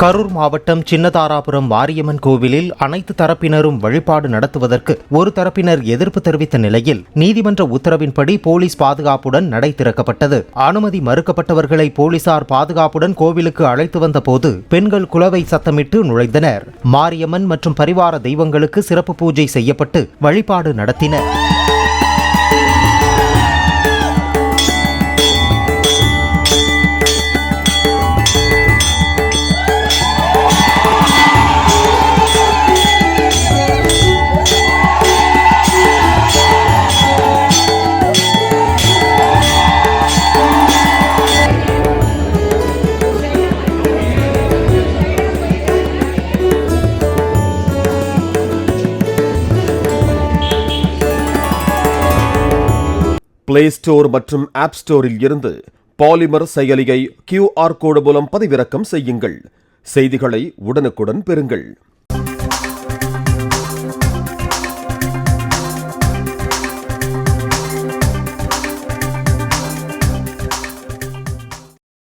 கரூர் மாவட்டம் சின்னதாராபுரம் மாரியம்மன் கோவிலில் அனைத்து தரப்பினரும் வழிபாடு நடத்துவதற்கு ஒரு தரப்பினர் எதிர்ப்பு தெரிவித்த நிலையில் நீதிமன்ற உத்தரவின்படி போலீஸ் பாதுகாப்புடன் நடை திறக்கப்பட்டது. அனுமதி மறுக்கப்பட்டவர்களை போலீசார் பாதுகாப்புடன் கோவிலுக்கு அழைத்து வந்த போது பெண்கள் குலவை சத்தமிட்டு நுழைந்தனர். மாரியம்மன் மற்றும் பரிவார தெய்வங்களுக்கு சிறப்பு பூஜை செய்யப்பட்டு வழிபாடு நடத்தினர். பிளே ஸ்டோர் மற்றும் ஆப் ஸ்டோரில் இருந்து பாலிமர் செயலியை QR கோடு மூலம் பதிவிறக்கம் செய்யுங்கள். செய்திகளை உடனுக்குடன் பெறுங்கள்.